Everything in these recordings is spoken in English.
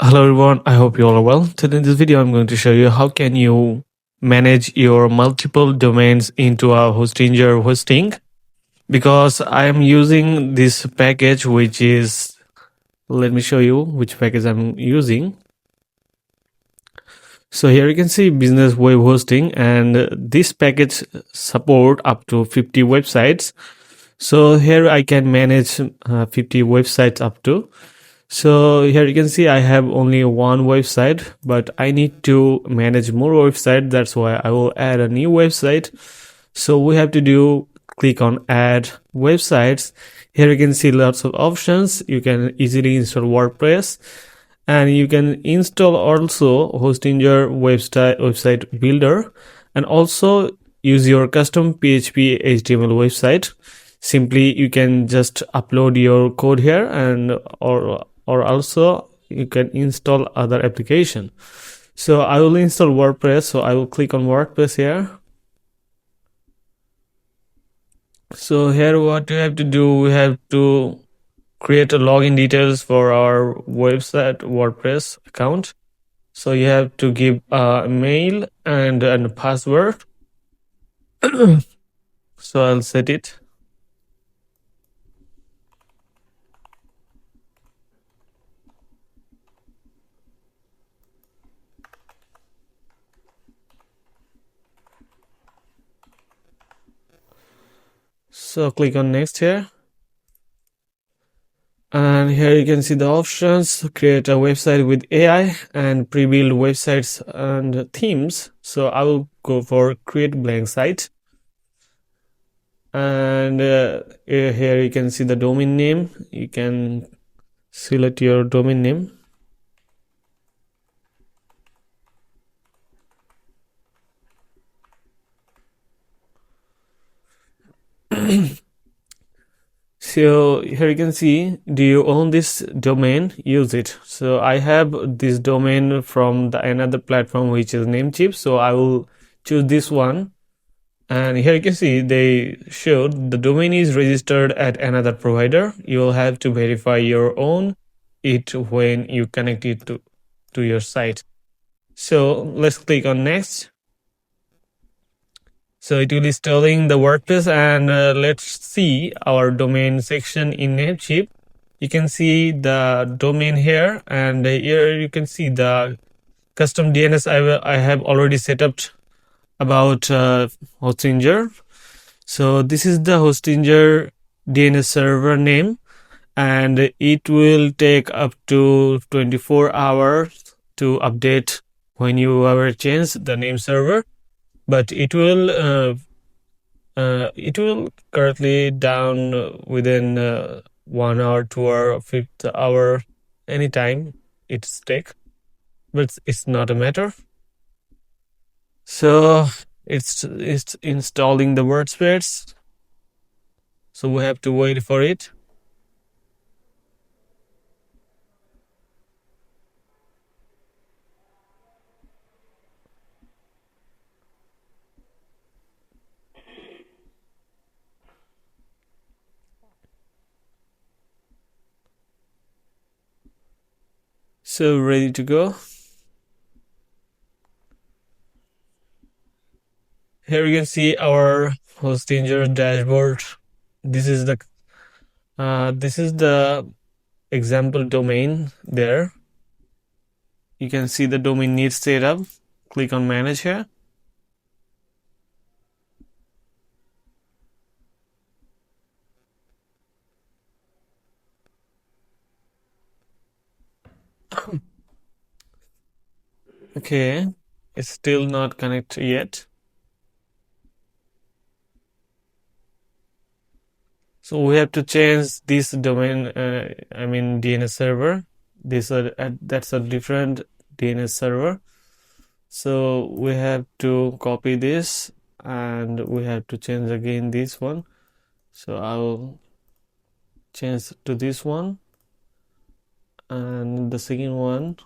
Hello everyone, I hope you all are well. Today in this video I'm going to show you how can you manage your multiple domains into a Hostinger hosting, because I am using this package which is, let me show you which package I'm using. So here you can see business web hosting, and this package support up to 50 websites. So here I can manage 50 websites up to. So here you can see I have only one website, but I need to manage more websites. That's why I will add a new website. So we have to click on add websites. Here you can see lots of options. You can easily install WordPress, and you can install also Hostinger website builder, and also use your custom PHP HTML website. Simply you can just upload your code here, and or also you can install other application. So I will install WordPress, so I will click on WordPress here. So here what we have to do, we have to create a login details for our website WordPress account. So you have to give a mail and a password. So I'll set it. So click on next here. And here you can see the options: create a website with AI and pre-build websites and themes. So I will go for create blank site. And here you can see the domain name. You can select your domain name. So here you can see, do you own this domain? Use it. So I have this domain from another platform which is Namecheap, so I will choose this one. And here you can see they showed the domain is registered at another provider. You will have to verify your own it when you connect it to your site. So let's click on next. So it will be installing the WordPress, and let's see our domain section in Namecheap. You can see the domain here, and here you can see the custom DNS I have already set up about Hostinger. So this is the Hostinger DNS server name, and it will take up to 24 hours to update when you ever change the name server. But it will currently down within 1 hour, 2 hour, 5th hour, anytime it's take, but it's not a matter. So it's installing the WordPress, so we have to wait for it. So ready to go. Here you can see our Hostinger dashboard. This is the example domain there. You can see the domain needs setup. Click on manage here. Okay, it's still not connected yet. So we have to change this domain, DNS server. That's a different DNS server. So we have to copy this, and we have to change again this one. So I'll change to this one, and the second one.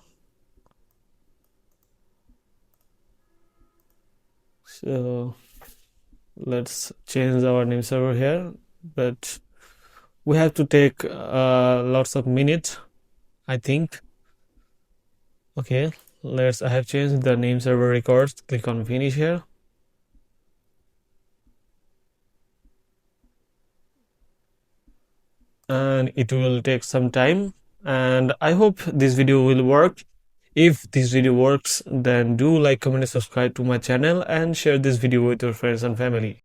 So let's change our name server here, but we have to take lots of minutes, I think. Okay, I have changed the name server records. Click on finish here. And it will take some time, and I hope this video will work. If this video works, then do like, comment and subscribe to my channel and share this video with your friends and family.